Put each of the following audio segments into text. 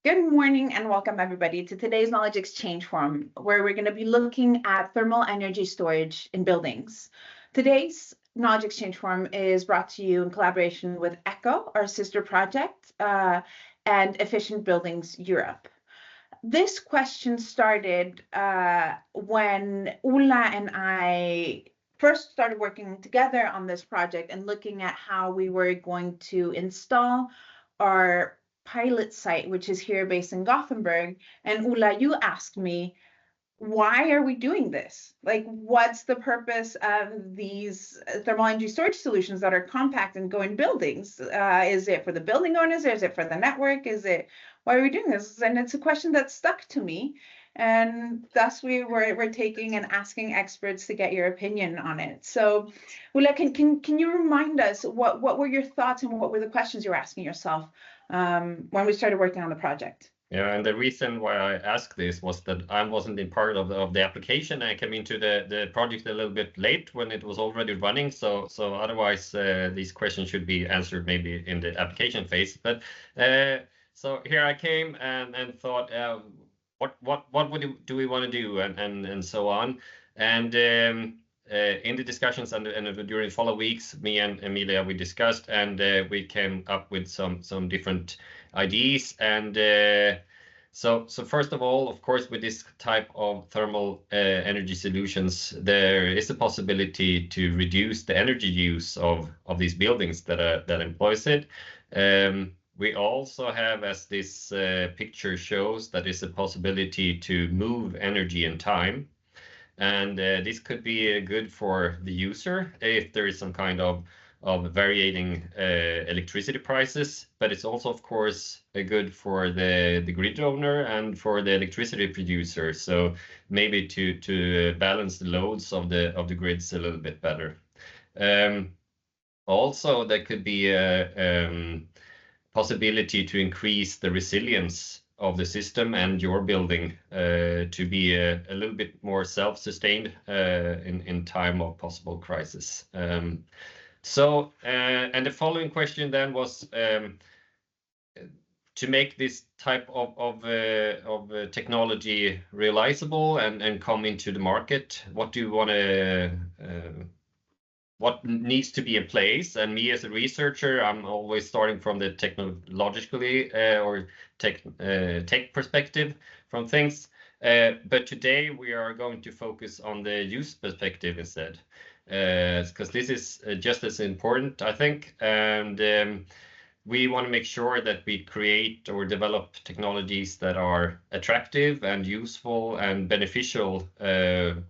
Good morning and welcome everybody to today's Knowledge Exchange Forum, where we're going to be looking at thermal energy storage in buildings. Today's Knowledge Exchange Forum is brought to you in collaboration with ECHO, our sister project, and Efficient Buildings Europe. This question started when Ulla and I first started working together on this project and looking at how we were going to install our pilot site, which is here based in Gothenburg. And Ulla, you asked me, why are we doing this? Like, what's the purpose of these thermal energy storage solutions that are compact and go in buildings? Is it for the building owners? Is it for the network? Why are we doing this? And it's a question that stuck to me. And thus we're taking and asking experts to get your opinion on it. So Ulla, can you remind us what were your thoughts and what were the questions you were asking yourself when we started working on the project? Yeah, and the reason why I asked this was that I wasn't in part of the application. I came into the project a little bit late when it was already running. So otherwise, these questions should be answered maybe in the application phase. But so here I came and thought, what do we want to do and so on. And in the discussions and during the following weeks, me and Emilia, we discussed and we came up with some different ideas. And so first of all, of course, with this type of thermal energy solutions, there is a possibility to reduce the energy use of these buildings that employs it. We also have, as this picture shows, that is a possibility to move energy and time. And this could be good for the user if there is some kind of varying electricity prices, but it's also, of course, good for the grid owner and for the electricity producer. So maybe to balance the loads of the grids a little bit better. Also, there could be a possibility to increase the resilience of the system and your building to be a little bit more self-sustained in time of possible crisis. So and the following question then was to make this type of technology realizable and come into the market. What do you want to what needs to be in place? And me as a researcher, I'm always starting from the technologically or tech perspective from things. But today we are going to focus on the use perspective instead, because this is just as important, I think. And we want to make sure that we create or develop technologies that are attractive and useful and beneficial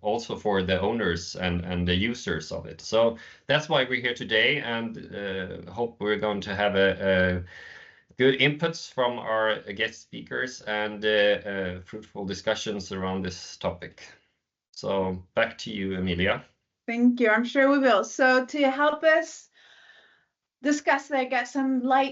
also for the owners and the users of it. So that's why we're here today, and hope we're going to have a good inputs from our guest speakers and fruitful discussions around this topic. So back to you, Emilia. Thank you. I'm sure we will. So to help us discuss that,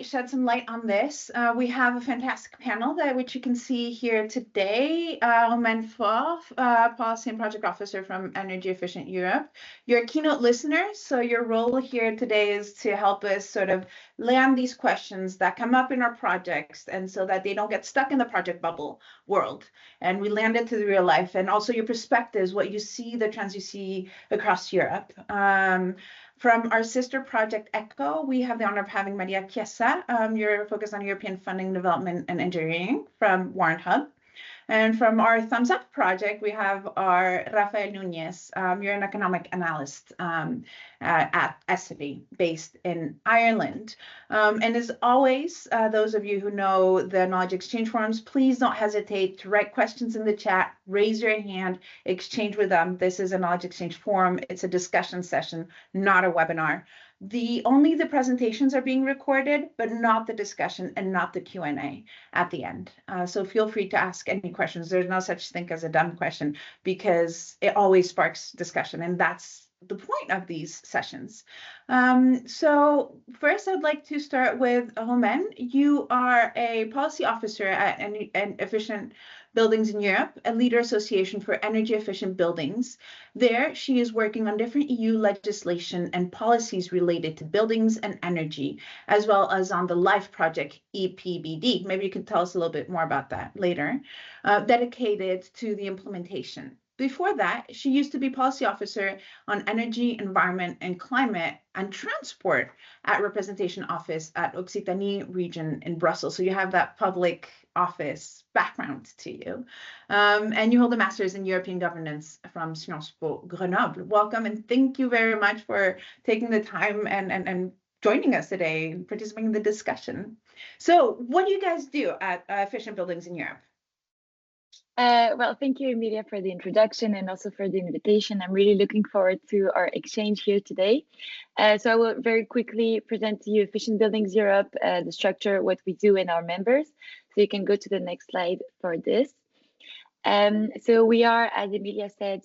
shed some light on this, we have a fantastic panel which you can see here today. Romain Faure, Policy and Project Officer from Energy Efficient Europe. You're a keynote listener, so your role here today is to help us sort of land these questions that come up in our projects, and so that they don't get stuck in the project bubble world, and we land it to the real life, and also your perspectives, what you see, the trends you see across Europe. From our sister project ECHO, we have the honor of having Maria Chiesa. You're focused on European funding, development, and engineering from Warrant Hub. And from our Thumbs Up project, we have our Rafael Nunez. You're an economic analyst at Essity, based in Ireland. And as always, those of you who know the Knowledge Exchange Forums, please don't hesitate to write questions in the chat, raise your hand, exchange with them. This is a Knowledge Exchange Forum. It's a discussion session, not a webinar. Only the presentations are being recorded, but not the discussion and not the Q&A at the end. So feel free to ask any questions. There's no such thing as a dumb question, because it always sparks discussion, and that's the point of these sessions. So first, I'd like to start with Romain. You are a policy officer at Efficient Buildings in Europe, a leader association for energy efficient buildings. There, she is working on different EU legislation and policies related to buildings and energy, as well as on the LIFE project, EPBD. Maybe you can tell us a little bit more about that later, dedicated to the implementation. Before that, she used to be policy officer on energy, environment, and climate and transport at representation office at Occitanie region in Brussels. So you have that public office background to you. And you hold a master's in European governance from Sciences Po Grenoble. Welcome, and thank you very much for taking the time and joining us today, participating in the discussion. So what do you guys do at Efficient Buildings in Europe? Well, thank you, Emilia, for the introduction and also for the invitation. I'm really looking forward to our exchange here today. So I will very quickly present to you Efficient Buildings Europe, the structure, what we do, and our members. So you can go to the next slide for this. So we are, as Emilia said,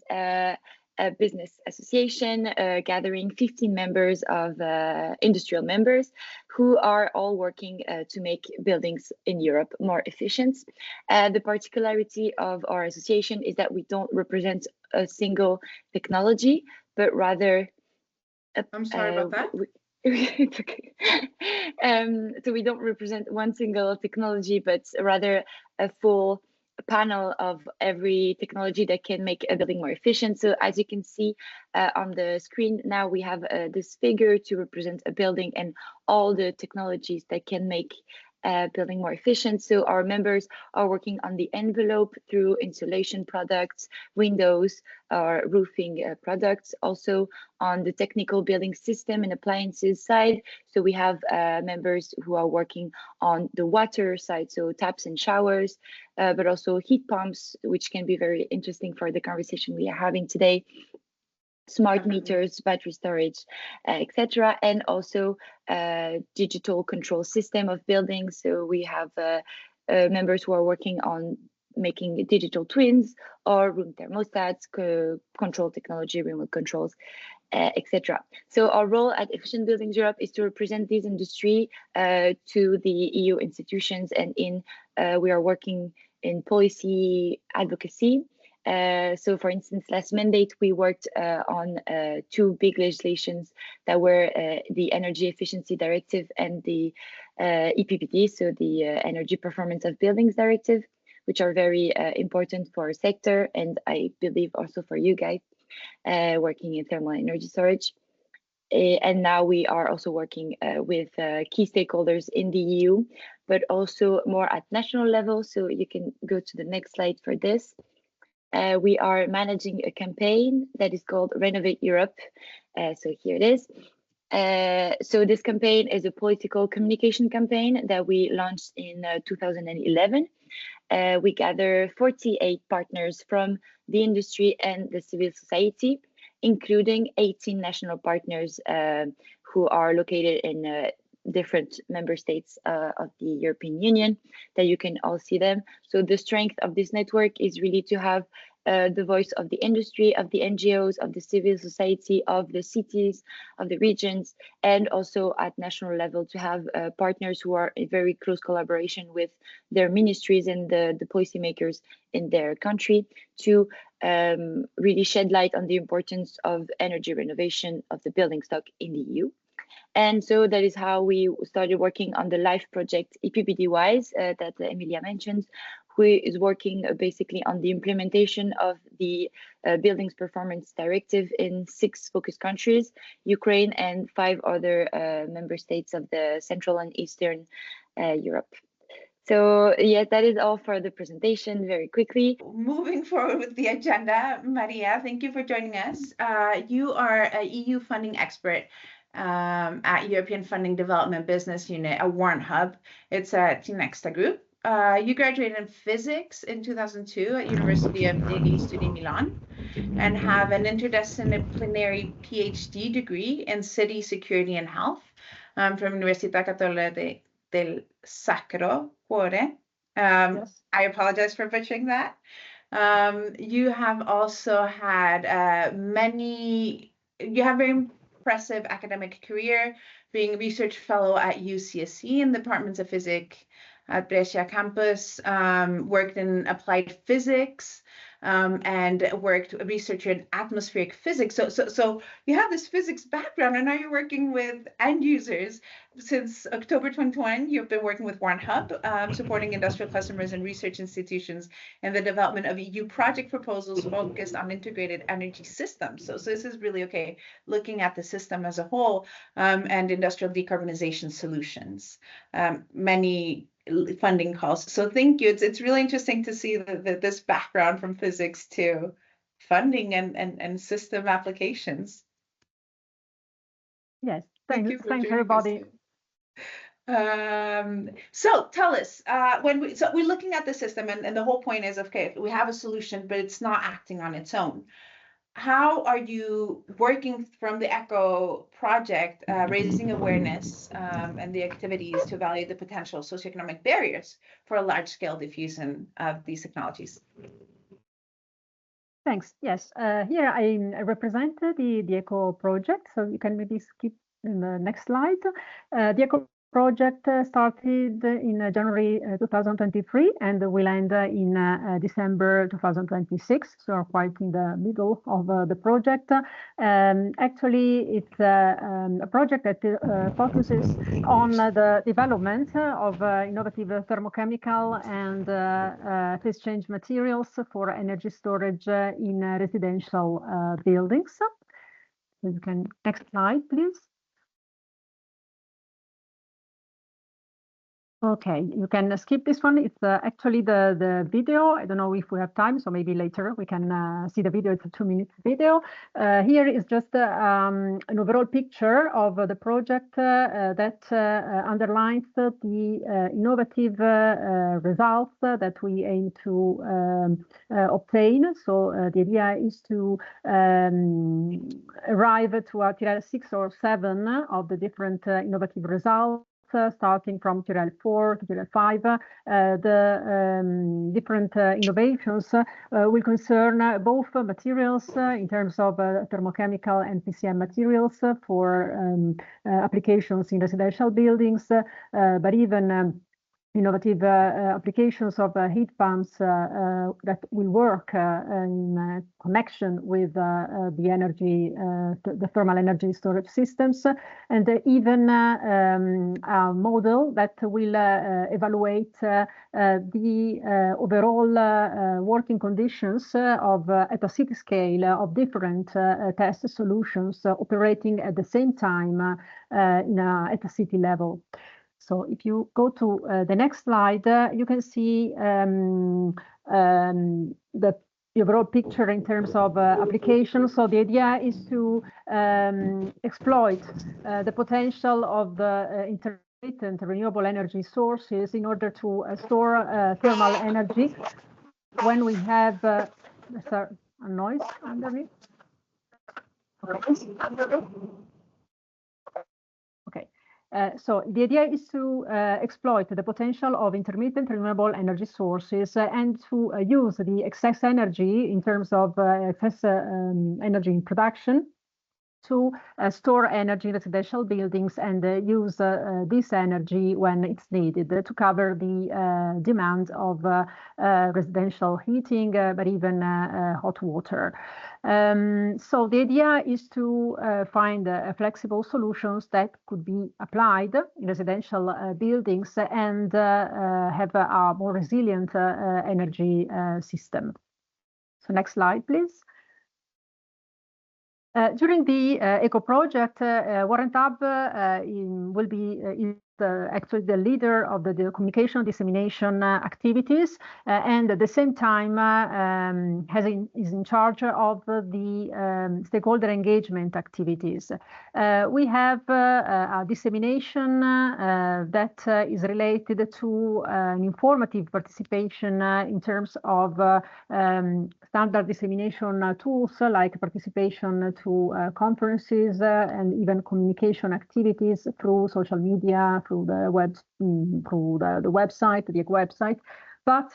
a business association gathering 15 members of industrial members who are all working to make buildings in Europe more efficient. The particularity of our association is that we don't represent a single technology, but rather... I'm sorry about that. It's okay. So we don't represent one single technology, but rather a full panel of every technology that can make a building more efficient. So as you can see on the screen now, we have this figure to represent a building and all the technologies that can make building more efficient. So our members are working on the envelope through insulation products, windows, or roofing products, also on the technical building system and appliances side. So we have members who are working on the water side, so taps and showers, but also heat pumps, which can be very interesting for the conversation we are having today. Smart meters, battery storage, etc., and also digital control system of buildings. So we have members who are working on making digital twins or room thermostats, control technology, remote controls, etc. So our role at Efficient Buildings Europe is to represent this industry to the EU institutions, and we are working in policy advocacy. So for instance, last mandate, we worked on two big legislations that were the Energy Efficiency Directive and the EPBD, so the Energy Performance of Buildings Directive, which are very important for our sector, and I believe also for you guys working in thermal energy storage. And now we are also working with key stakeholders in the EU, but also more at national level. So you can go to the next slide for this. We are managing a campaign that is called Renovate Europe. So here it is. So this campaign is a political communication campaign that we launched in 2011. We gather 48 partners from the industry and the civil society, including 18 national partners who are located in different member states of the European Union, that you can all see them. So the strength of this network is really to have the voice of the industry, of the NGOs, of the civil society, of the cities, of the regions, and also at national level to have partners who are in very close collaboration with their ministries and the policymakers in their country to really shed light on the importance of energy renovation of the building stock in the EU. And so that is how we started working on the LIFE project, EPBD-wise, that Emilia mentioned, who is working basically on the implementation of the Buildings Performance Directive in 6 focus countries, Ukraine and 5 other member states of the Central and Eastern Europe. So yeah, that is all for the presentation very quickly. Moving forward with the agenda, Maria, thank you for joining us. You are a EU funding expert at European Funding Development Business Unit, a Warrant Hub. It's a Tinexta group. You graduated in physics in 2002 at University of degli Studi Milan and have an interdisciplinary PhD degree in city security and health from Università Cattolica del Sacro Cuore. Yes. I apologize for butchering that. You have also had many you have very impressive academic career, being a research fellow at UCSC in the departments of physics at Brescia campus, worked in applied physics, and worked a researcher in atmospheric physics. So you have this physics background, and now you're working with end users. Since October 2021, you've been working with One Hub, supporting industrial customers and research institutions in the development of EU project proposals focused on integrated energy systems. So this is really, okay, looking at the system as a whole, and industrial decarbonization solutions. Many funding calls. So thank you. It's really interesting to see this background from physics to funding and system applications. Yes, thanks everybody. So tell us, we're looking at the system, and the whole point is, okay, we have a solution, but it's not acting on its own. How are you working from the ECHO project, raising awareness and the activities to evaluate the potential socioeconomic barriers for a large-scale diffusion of these technologies? Thanks. Yes, here I represent the ECHO project, so you can maybe skip in the next slide. The ECHO project started in January 2023 and will end in December 2026, so we're quite in the middle of the project. Actually, it's a project that focuses on the development of innovative thermochemical and phase change materials for energy storage in residential buildings. You can, next slide, please. Okay, you can skip this one. It's actually the video. I don't know if we have time, so maybe later we can see the video. It's a 2-minute video. Here is just an overall picture of the project that underlines the innovative results that we aim to obtain. So the idea is to arrive to a TES 6 or 7 of the different innovative results, starting from TES 4 to TES 5. The different innovations will concern both materials in terms of thermochemical and PCM materials for applications in residential buildings, but even innovative applications of heat pumps that will work in connection with the energy, the thermal energy storage systems, and even a model that will evaluate the overall working conditions of at a city scale of different test solutions operating at the same time at a city level. So if you go to the next slide, you can see the overall picture in terms of applications. So the idea is to exploit the potential of the intermittent renewable energy sources in order to store thermal energy when we have a noise under me. Okay. So the idea is to exploit the potential of intermittent renewable energy sources and to use the excess energy in terms of excess energy in production to store energy in residential buildings and use this energy when it's needed to cover the demand of residential heating, but even hot water. So the idea is to find flexible solutions that could be applied in residential buildings and have a more resilient energy system. So next slide, please. During the ECHO project, Warrant Hub will be actually the leader of the communication dissemination activities, and at the same time is in charge of the stakeholder engagement activities. We have a dissemination that is related to an informative participation in terms of standard dissemination tools like participation to conferences and even communication activities through social media, through the website, the ECHO website, But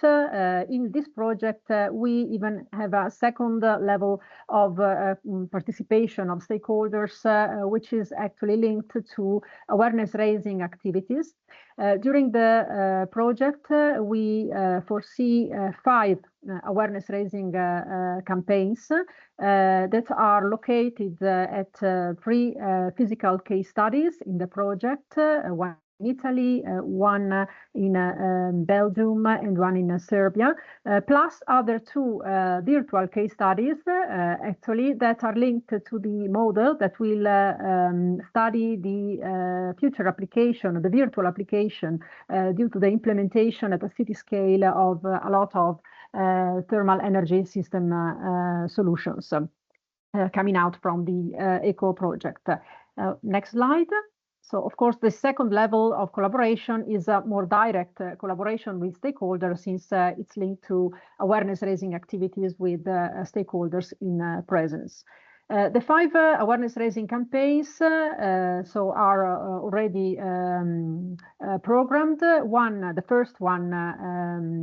in this project, we even have a second level of participation of stakeholders, which is actually linked to awareness-raising activities. During the project, we foresee 5 awareness-raising campaigns that are located at 3 physical case studies in the project, one in Italy, one in Belgium, and one in Serbia, plus other 2 virtual case studies, actually, that are linked to the model that will study the future application, the virtual application, due to the implementation at a city scale of a lot of thermal energy system solutions coming out from the ECO project. Next slide. So, of course, the second level of collaboration is a more direct collaboration with stakeholders, since it's linked to awareness-raising activities with stakeholders in presence. The 5 awareness-raising campaigns are already programmed. The first one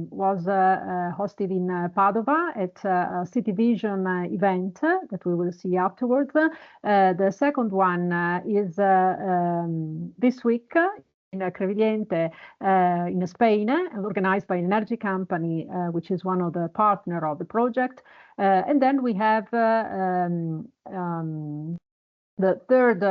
was hosted in Padova at a City Vision event that we will see afterwards. The second one is this week in Crevillente in Spain, organized by an energy company, which is one of the partners of the project. And then we have the third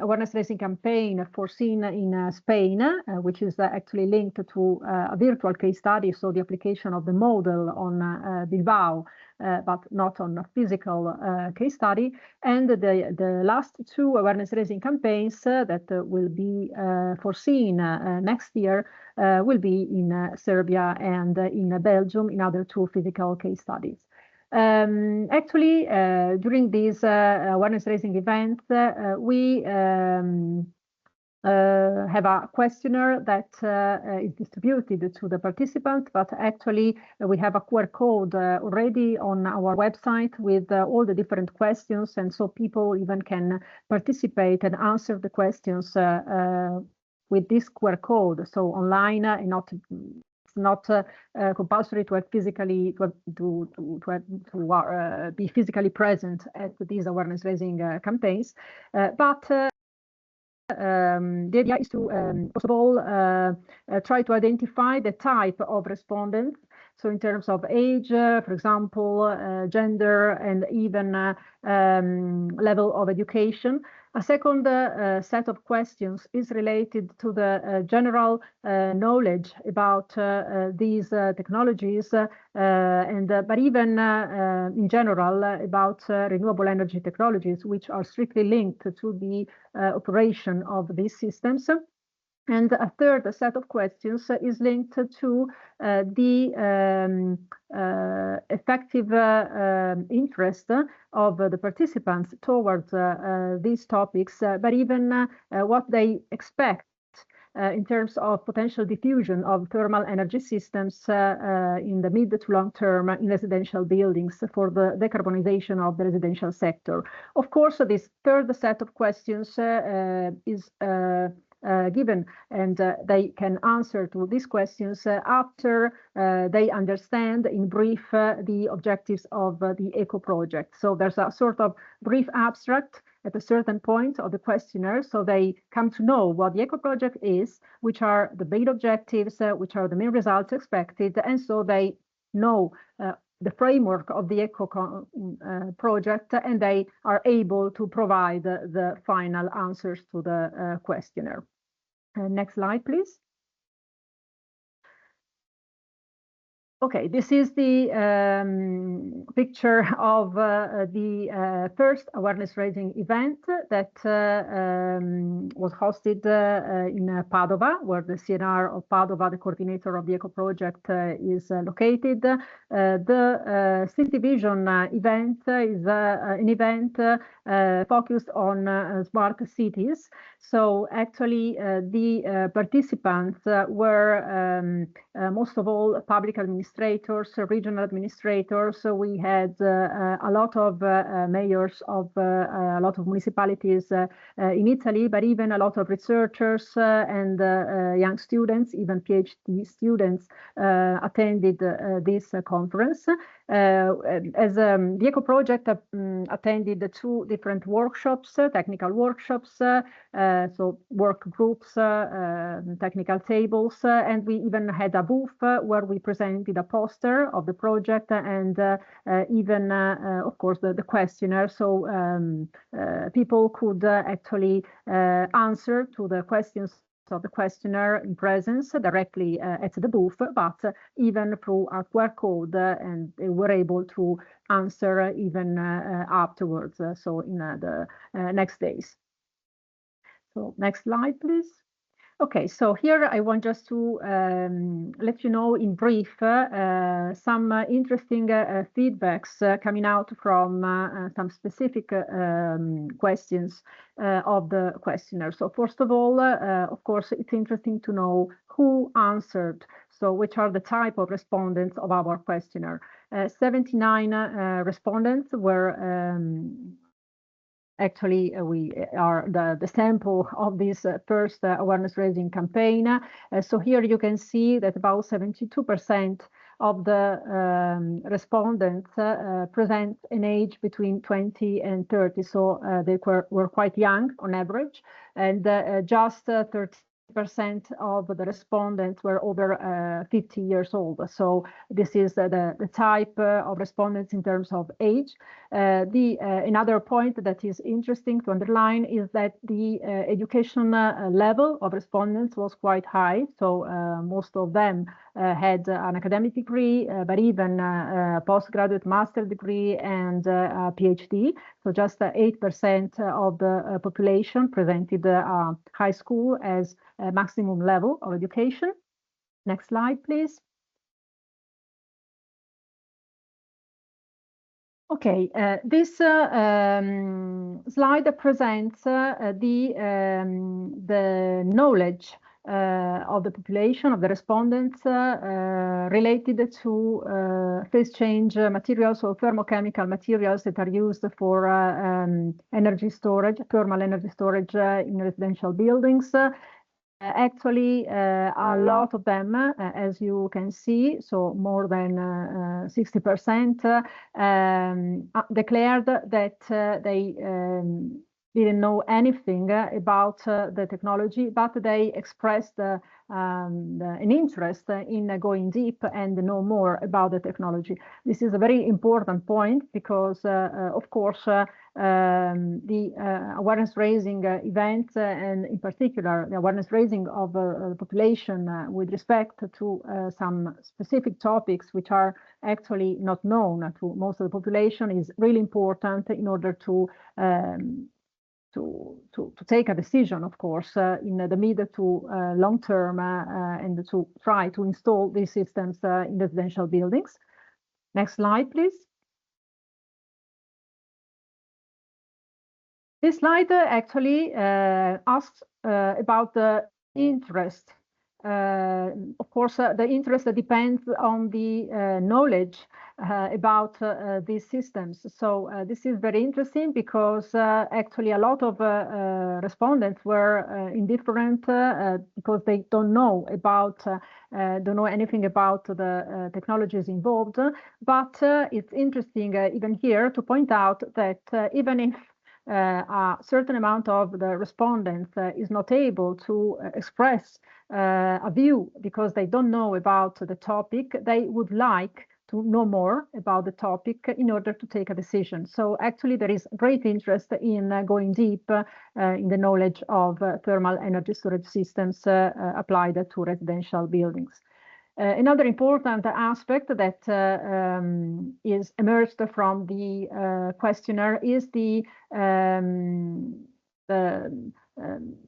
awareness-raising campaign foreseen in Spain, which is actually linked to a virtual case study, so the application of the model on Bilbao, but not on a physical case study. And the last 2 awareness-raising campaigns that will be foreseen next year will be in Serbia and in Belgium, in other 2 physical case studies. Actually, during these awareness-raising events, we have a questionnaire that is distributed to the participants, but actually we have a QR code already on our website with all the different questions, and so people even can participate and answer the questions with this QR code, so online, and not compulsory to have physically be physically present at these awareness-raising campaigns, but the idea is to first of all try to identify the type of respondents. So in terms of age, for example, gender, and even level of education. A second set of questions is related to the general knowledge about these technologies, but even in general about renewable energy technologies, which are strictly linked to the operation of these systems. And a third set of questions is linked to the effective interest of the participants towards these topics, but even what they expect in terms of potential diffusion of thermal energy systems in the mid to long term in residential buildings for the decarbonization of the residential sector. Of course, this third set of questions is given, and they can answer to these questions after they understand in brief the objectives of the ECO project. So there's a sort of brief abstract at a certain point of the questionnaire, so they come to know what the ECO project is, which are the main objectives, which are the main results expected, and so they know the framework of the ECO project, and they are able to provide the final answers to the questionnaire. Next slide, please. Okay, this is the picture of the first awareness-raising event that was hosted in Padova, where the CNR of Padova, the coordinator of the ECO project, is located. The City Vision event is an event focused on smart cities. So actually, the participants were most of all public administration administrators, regional administrators. So we had a lot of mayors of a lot of municipalities in Italy, but even a lot of researchers and young students, even PhD students attended this conference. As the ECO project attended 2 different workshops, technical workshops, so work groups, technical tables, and we even had a booth where we presented a poster of the project and even, of course, the questionnaire. So people could actually answer to the questions of the questionnaire in presence directly at the booth, but even through a QR code, and they were able to answer even afterwards, so in the next days. So next slide, please. Okay, so here I want just to let you know in brief some interesting feedbacks coming out from some specific questions of the questionnaire. So first of all, of course, it's interesting to know who answered. So which are the type of respondents of our questionnaire. 79 respondents were actually, we are the sample of this first awareness raising campaign. So here you can see that about 72% of the respondents present an age between 20 and 30. So they were quite young on average, and just 30% of the respondents were over 50 years old. So this is the type of respondents in terms of age. Another point that is interesting to underline is that the education level of respondents was quite high. So most of them had an academic degree, but even a postgraduate master degree and a PhD. So just 8% of the population presented high school as a maximum level of education. Next slide, please. Okay, this slide presents the knowledge of the population, of the respondents related to phase change materials or thermochemical materials that are used for energy storage, thermal energy storage in residential buildings. Actually, a lot of them, as you can see, so more than 60% declared that they didn't know anything about the technology, but they expressed an interest in going deep and know more about the technology. This is a very important point because, of course, the awareness raising events, and in particular the awareness raising of the population with respect to some specific topics which are actually not known to most of the population, is really important in order to take a decision, of course, in the mid to long term, and to try to install these systems in residential buildings. Next slide, please. This slide actually asks about the interest. Of course, the interest depends on the knowledge about these systems. So this is very interesting because actually a lot of respondents were indifferent because they don't know anything about the technologies involved. But it's interesting even here to point out that even if a certain amount of the respondents is not able to express a view because they don't know about the topic, they would like to know more about the topic in order to take a decision. So actually there is great interest in going deep in the knowledge of thermal energy storage systems applied to residential buildings. Another important aspect that is emerged from the questionnaire is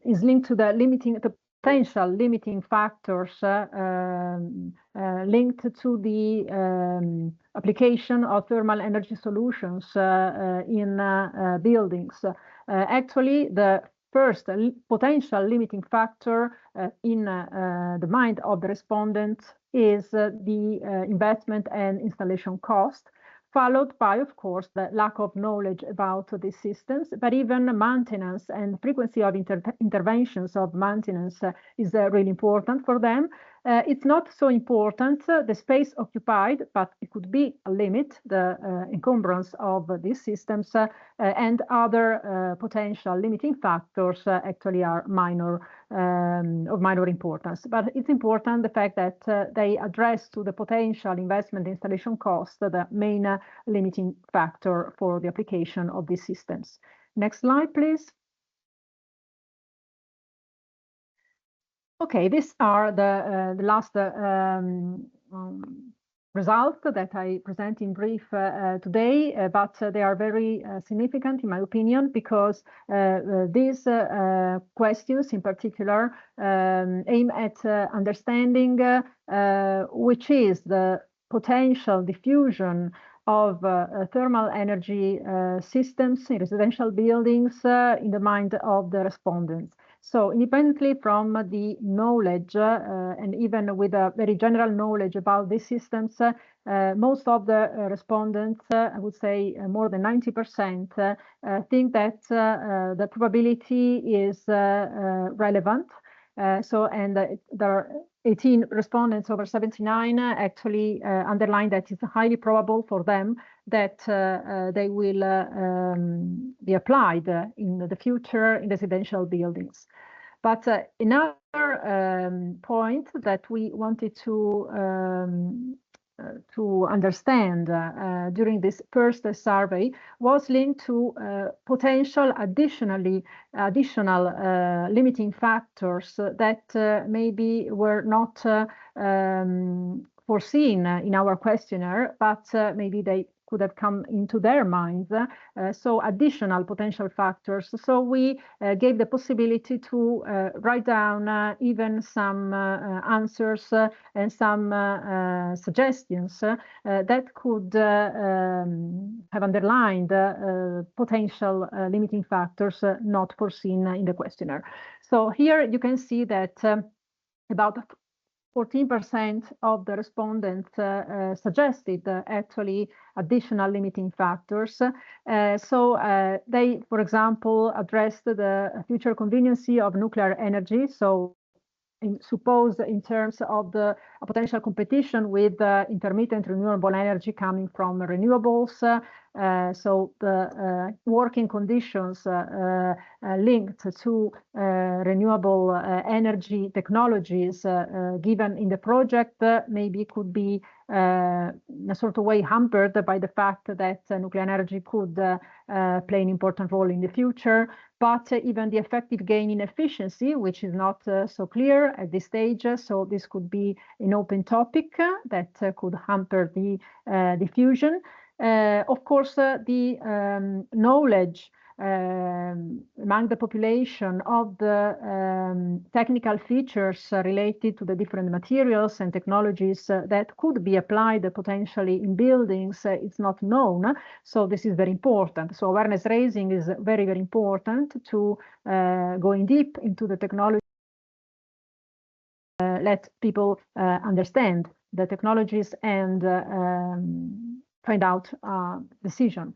is linked to the potential limiting factors linked to the application of thermal energy solutions in buildings. Actually, the first potential limiting factor in the mind of the respondent is the investment and installation cost, followed by, of course, the lack of knowledge about these systems, but even maintenance and frequency of interventions of maintenance is really important for them. It's not so important the space occupied, but it could be a limit, the encumbrance of these systems, and other potential limiting factors actually are minor, of minor importance. But it's important the fact that they address to the potential investment installation cost, the main limiting factor for the application of these systems. Next slide, please. Okay, these are the last results that I present in brief today, but they are very significant in my opinion, because these questions in particular aim at understanding which is the potential diffusion of thermal energy systems in residential buildings in the mind of the respondents. So independently from the knowledge and even with a very general knowledge about these systems, most of the respondents, I would say more than 90%, think that the probability is relevant. And there are 18 respondents over 79 actually underline that it's highly probable for them that they will be applied in the future in residential buildings. But another point that we wanted to understand during this first survey was linked to potential additional limiting factors that maybe were not foreseen in our questionnaire, but maybe they could have come into their minds, so additional potential factors. So we gave the possibility to write down even some answers and some suggestions that could have underlined potential limiting factors not foreseen in the questionnaire. So here you can see that about 14% of the respondents suggested actually additional limiting factors. So they, for example, addressed the future conveniency of nuclear energy. So suppose in terms of the potential competition with intermittent renewable energy coming from renewables. So the working conditions linked to renewable energy technologies given in the project maybe could be in a sort of way hampered by the fact that nuclear energy could play an important role in the future. But even the effective gain in efficiency, which is not so clear at this stage, so this could be an open topic that could hamper the diffusion. Of course, the knowledge among the population of the technical features related to the different materials and technologies that could be applied potentially in buildings, it's not known. So this is very important. So awareness raising is very, very important to going deep into the technology, let people understand the technologies and find out decision.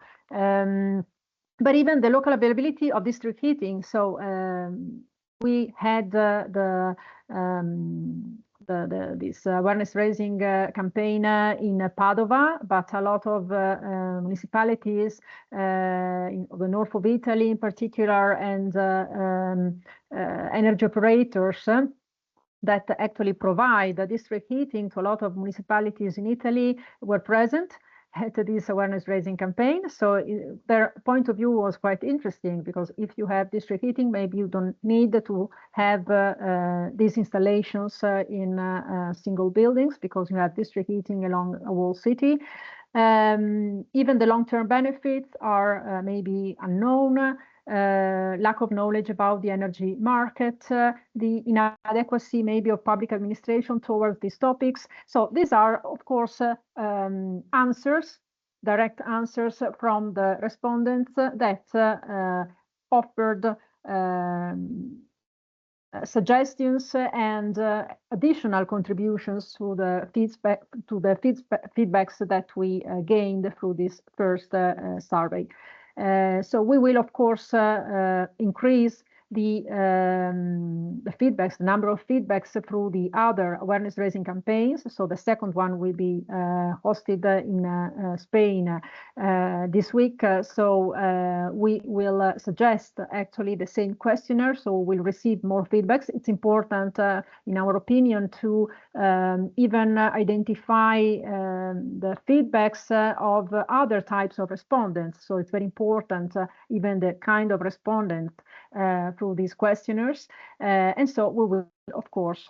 But even the local availability of district heating. So we had this awareness raising campaign in Padova, but a lot of municipalities in the north of Italy in particular, and energy operators that actually provide district heating to a lot of municipalities in Italy were present at this awareness raising campaign. So their point of view was quite interesting, because if you have district heating, maybe you don't need to have these installations in single buildings, because you have district heating along a whole city. Even the long-term benefits are maybe unknown. Lack of knowledge about the energy market, the inadequacy maybe of public administration towards these topics. So these are, of course, answers, direct answers from the respondents that offered suggestions and additional contributions to the feedbacks that we gained through this first survey. So we will, of course, increase the feedbacks, the number of feedbacks through the other awareness raising campaigns. So the second one will be hosted in Spain this week. So we will suggest actually the same questionnaire. So we'll receive more feedbacks. It's important, in our opinion, to even identify the feedbacks of other types of respondents. So it's very important, even the kind of respondent through these questionnaires. And so we will, of course,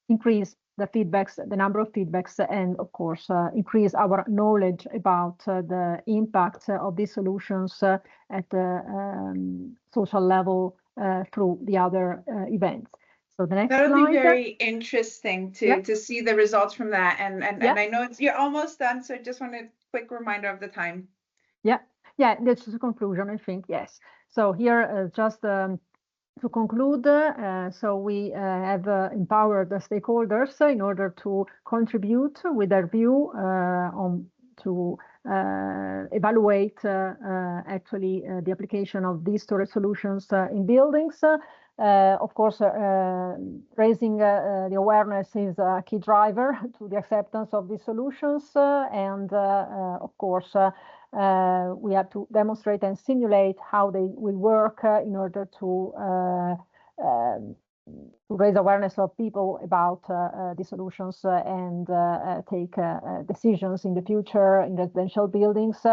increase the feedbacks, the number of feedbacks, and of course, increase our knowledge about the impact of these solutions at the social level through the other events. So the next That'll slide. be very interesting to see the results from that. And I know you're almost done, so I just want a quick reminder of the time. Yeah, that's the conclusion, I think, yes. So here, just to conclude, so we have empowered the stakeholders in order to contribute with their view to evaluate actually the application of these storage solutions in buildings. Of course, raising the awareness is a key driver to the acceptance of these solutions. And of course, we have to demonstrate and simulate how they will work in order to raise awareness of people about the solutions and take decisions in the future in residential buildings.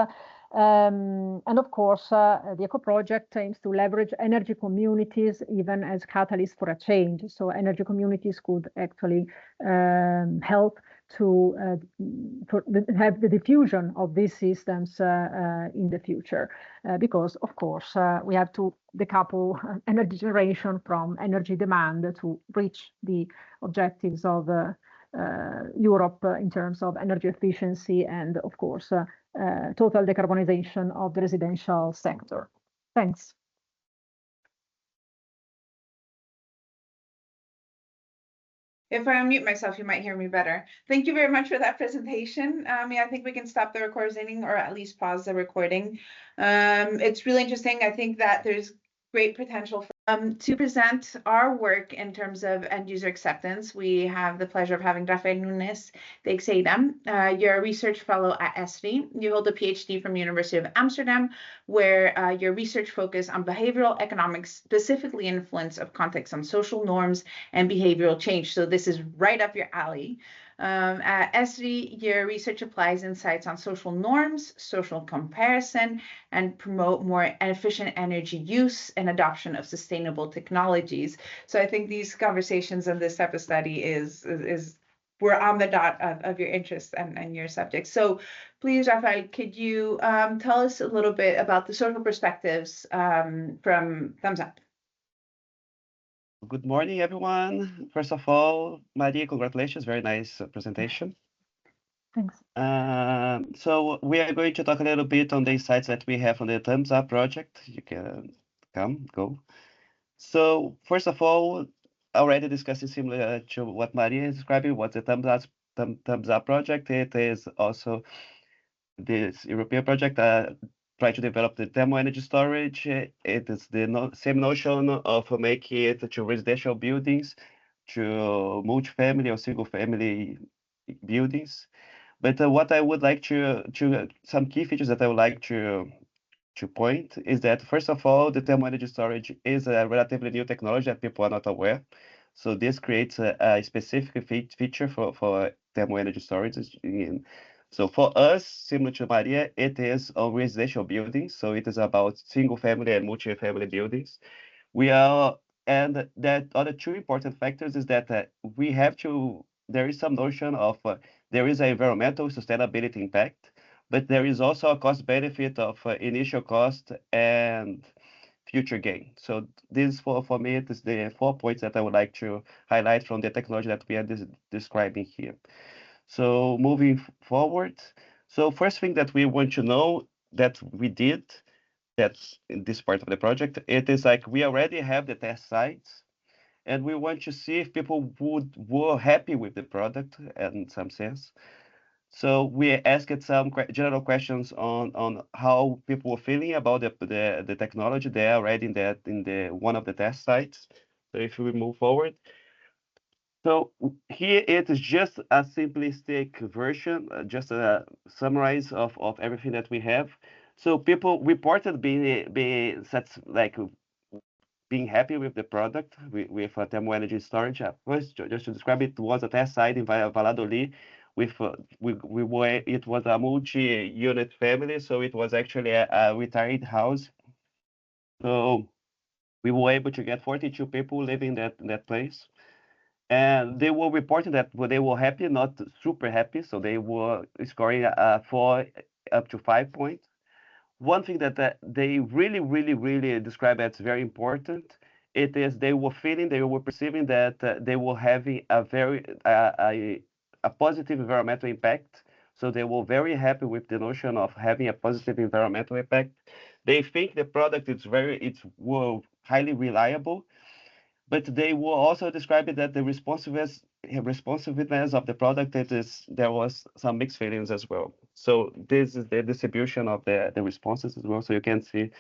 And of course, the Eco Project aims to leverage energy communities even as catalysts for a change. So energy communities could actually help to have the diffusion of these systems in the future, because of course we have to decouple energy generation from energy demand to reach the objectives of Europe in terms of energy efficiency and of course total decarbonization of the residential sector. Thanks. If I unmute myself, you might hear me better. Thank you very much for that presentation. I think we can stop the recording or at least pause the recording. It's really interesting. I think that there's great potential to present our work in terms of end user acceptance. We have the pleasure of having Rafael Nunes de Xeida. You're a research fellow at ESRI. You hold a PhD from University of Amsterdam, where your research focus on behavioral economics, specifically influence of context on social norms and behavioral change. So this is right up your alley. At ESRI, your research applies insights on social norms, social comparison, and promote more efficient energy use and adoption of sustainable technologies. So I think these conversations and this type of study is we're on the dot of your interest and your subject. So please, Rafael, could you tell us a little bit about the social perspectives from Thumbs Up? Good morning, everyone. First of all, Maria, congratulations. Very nice presentation. Thanks. So we are going to talk a little bit on the insights that we have on the Thumbs Up project. You can go. So first of all, already discussing similar to what Maria is describing, what the Thumbs Up project. It is also this European project try to develop the thermal energy storage. It is the same notion of making it to residential buildings, to multifamily or single family buildings. But what I would like to some key features that I would like to point is that, first of all, the thermal energy storage is a relatively new technology that people are not aware. So this creates a specific feature for thermal energy storage. So for us, similar to Maria, it is on residential buildings. So it is about single family and multi-family buildings. And that other two important factors is that we have to, there is some notion of, there is an environmental sustainability impact, but there is also a cost benefit of initial cost and future gain. So this for me, it is the 4 points that I would like to highlight from the technology that we are describing here. So moving forward, so first thing that we want to know that we did that's in this part of the project. It is like we already have the test sites, and we want to see if people were happy with the product in some sense. So we asked some general questions on how people were feeling about the technology there already in the one of the test sites. So if we move forward. So here it is just a simplistic version, just a summarize of everything that we have. So people reported being happy with the product with thermal energy storage. First, just to describe it, was a test site in Valladolid. It was a multi-unit family, so it was actually a retired house. So we were able to get 42 people living in that place. And they were reporting that they were happy, not super happy. So they were scoring 4 up to 5 points. One thing that they really describe as very important, it is they were perceiving that they were having a positive environmental impact. So they were very happy with the notion of having a positive environmental impact. They think the product it's highly reliable, but they will also describe it that the responsiveness of the product, there was some mixed feelings as well. So this is the distribution of the responses as well. So you can see,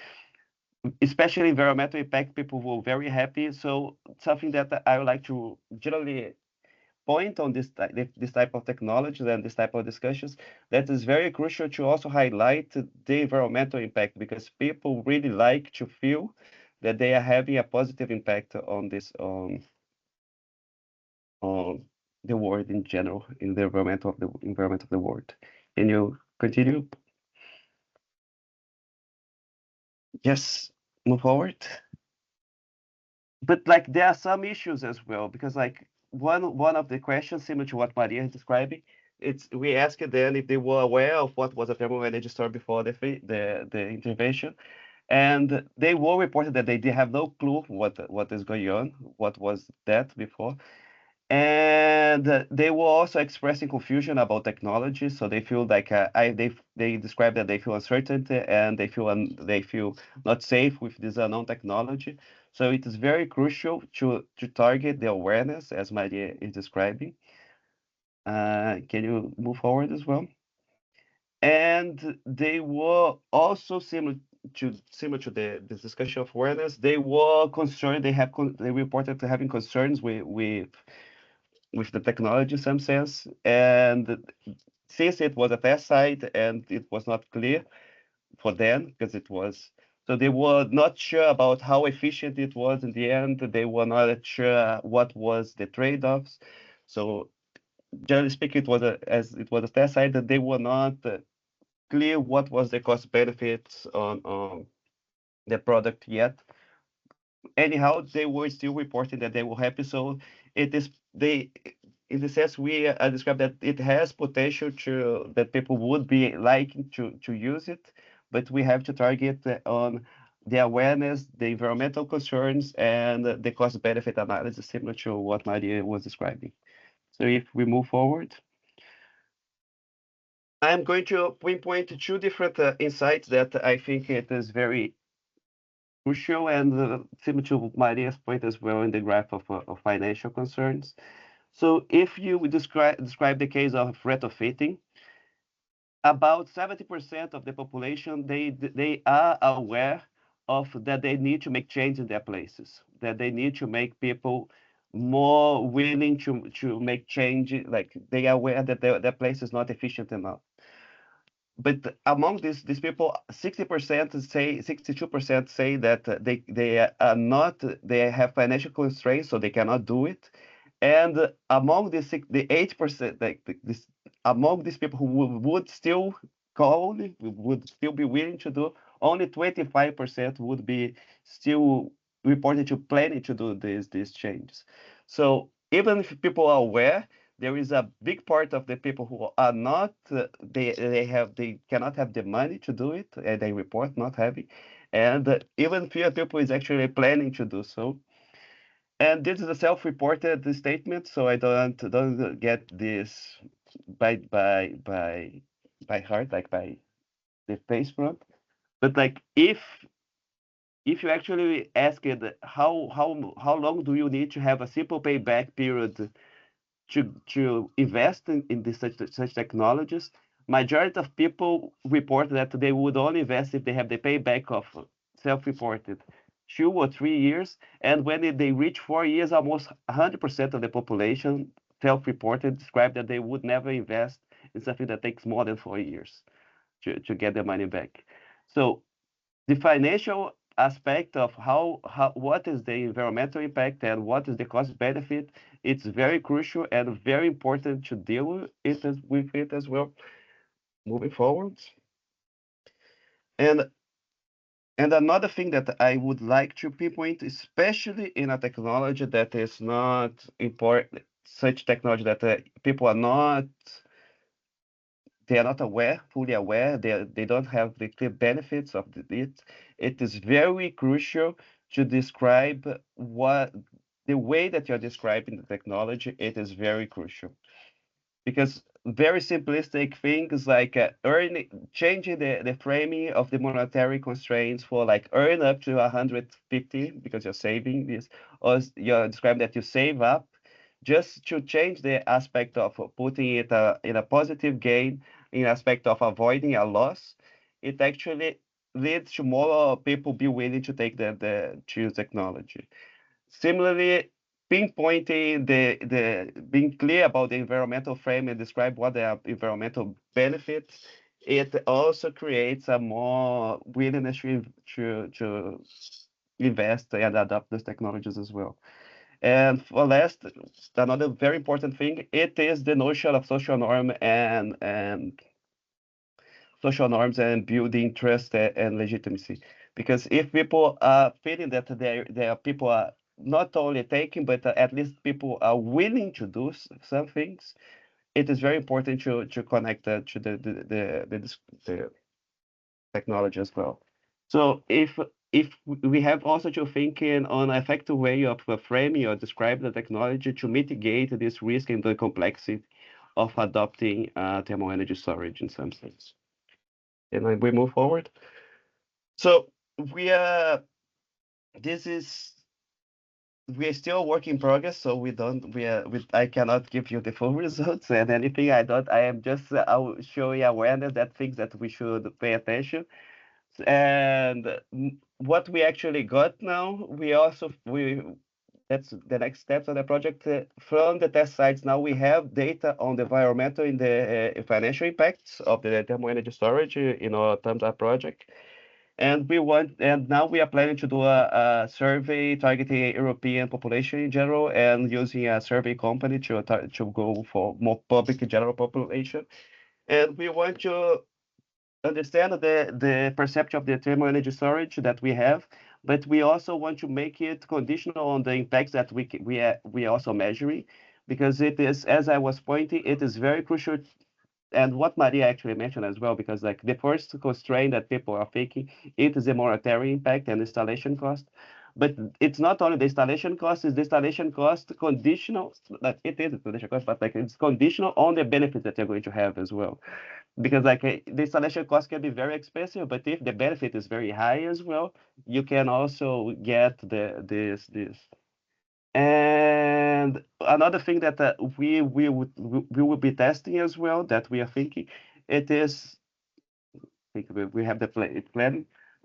especially environmental impact, people were very happy. So something that I would like to generally point on this type of technologies and this type of discussions, that is very crucial to also highlight the environmental impact, because people really like to feel that they are having a positive impact on the world in general, in the environment of the world. Can you continue? Yes, move forward. But like there are some issues as well, because like one of the questions similar to what Maria is describing, we asked them if they were aware of what was a thermal energy store before the intervention, and they were reported that they did have no clue what is going on, what was that before. And they were also expressing confusion about technology, so they feel like they describe that they feel uncertainty and they feel not safe with this unknown technology. So it is very crucial to target the awareness, as Maria is describing. Can you move forward as well? And they were also similar to this discussion of awareness. They were concerned. They reported to having concerns with the technology in some sense. And since it was a test site and it was not clear for them, because so they were not sure about how efficient it was in the end. They were not sure what was the trade-offs. So generally speaking, as it was a test site, that they were not clear what was the cost benefits on the product yet. Anyhow, they were still reporting that they were happy. So in the sense we describe that it has potential that people would be liking to use it, but we have to target on the awareness, the environmental concerns, and the cost benefit analysis, similar to what Maria was describing. So if we move forward, I'm going to pinpoint two different insights that I think it is very crucial and similar to Maria's point as well in the graph of financial concerns. So if you would describe the case of retrofitting, about 70% of the population, they are aware of that they need to make change in their places, that they need to make people more willing to make change, like they are aware that their place is not efficient enough. But among these people, 62% say that they have financial constraints, so they cannot do it. And among the 8%, among these people who would still would still be willing to do, only 25% would be still reported to planning to do these changes. So even if people are aware, there is a big part of the people who are not, they cannot have the money to do it, and they report not having, and even fewer people is actually planning to do so. And this is a self-reported statement, so I don't get this by heart, like by the face front. But like if you actually ask it how long do you need to have a simple payback period to invest in this such technologies, majority of people report that they would only invest if they have the payback of self-reported 2 or 3 years, and when they reach 4 years, almost 100% of the population self-reported described that they would never invest in something that takes more than 4 years to get their money back. So the financial aspect of what is the environmental impact and what is the cost benefit, it's very crucial and very important to deal with it as well moving forward. And another thing that I would like to pinpoint, especially in a technology that is not important, such technology that people are not fully aware, they don't have the clear benefits of it. It is very crucial to describe the way that you're describing the technology. It is very crucial because very simplistic things like changing the framing of the monetary constraints for like earn up to 150 because you're saving this, or you're describing that you save up, just to change the aspect of putting it in a positive gain, in aspect of avoiding a loss, it actually leads to more people be willing to take the choose technology. Similarly, pinpointing being clear about the environmental frame and describe what the environmental benefits, it also creates a more willingness to invest and adopt those technologies as well. And for last, another very important thing, it is the notion of social norm and social norms and building trust and legitimacy. Because if people are feeling that there are people are not only taking, but at least people are willing to do some things, it is very important to connect that to the technology as well. So if we have also to think in on an effective way of framing or describe the technology to mitigate this risk and the complexity of adopting thermal energy storage in some sense. And then we move forward. So we are still a work in progress, so I cannot give you the full results and anything. I am just showing awareness that things that we should pay attention. And what we actually got now, that's the next steps of the project. From the test sites, now we have data on the environmental and the financial impacts of the thermal energy storage in our Thumbs Up project. And now we are planning to do a survey targeting European population in general and using a survey company to go for more public general population. And we want to understand the perception of the thermal energy storage that we have, but we also want to make it conditional on the impacts that we are also measuring, because it is, as I was pointing, it is very crucial. And what Maria actually mentioned as well, because like the first constraint that people are thinking, it is a monetary impact and installation cost. But it's not only the installation cost, it's the installation cost conditional, that it is the installation cost, but like it's conditional on the benefits that you're going to have as well. Because like the installation cost can be very expensive, but if the benefit is very high as well, you can also get this. And another thing that we will be testing as well, that we are thinking, it is, I think we have the plan.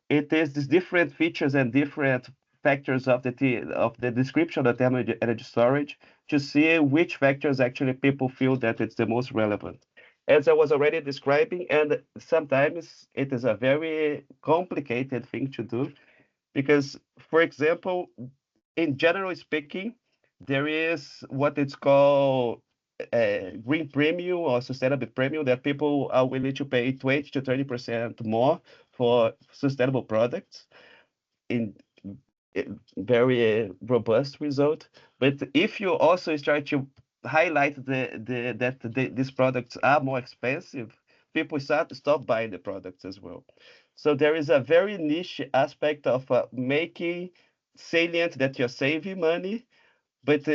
It is these different features and different factors of the description of thermal energy storage to see which factors actually people feel that it's the most relevant. As I was already describing, and sometimes it is a very complicated thing to do, because, for example, in general speaking, there is what it's called a green premium or sustainable premium that people are willing to pay 20 to 30% more for sustainable products in very robust result. But if you also start to highlight these products are more expensive, people stop buying the products as well. So there is a very niche aspect of making salient that you're saving money, but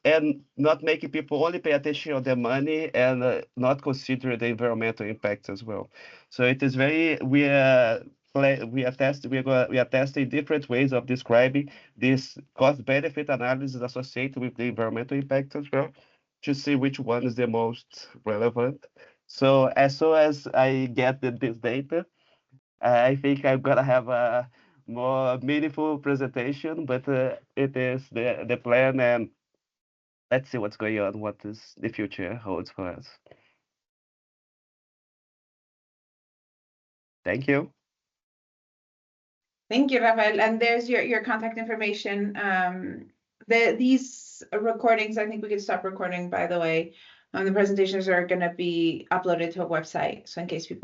and not making people only pay attention on their money and not consider the environmental impacts as well. So it is very we are testing different ways of describing this cost-benefit analysis associated with the environmental impact as well, to see which one is the most relevant. So as soon as I get this data, I think I'm gonna have a more meaningful presentation, but it is the plan, and let's see what's going on, what is the future holds for us. Thank you. Thank you, Rafael. And there's your contact information. These recordings, I think we can stop recording, by the way. The presentations are going to be uploaded to a website. So in case people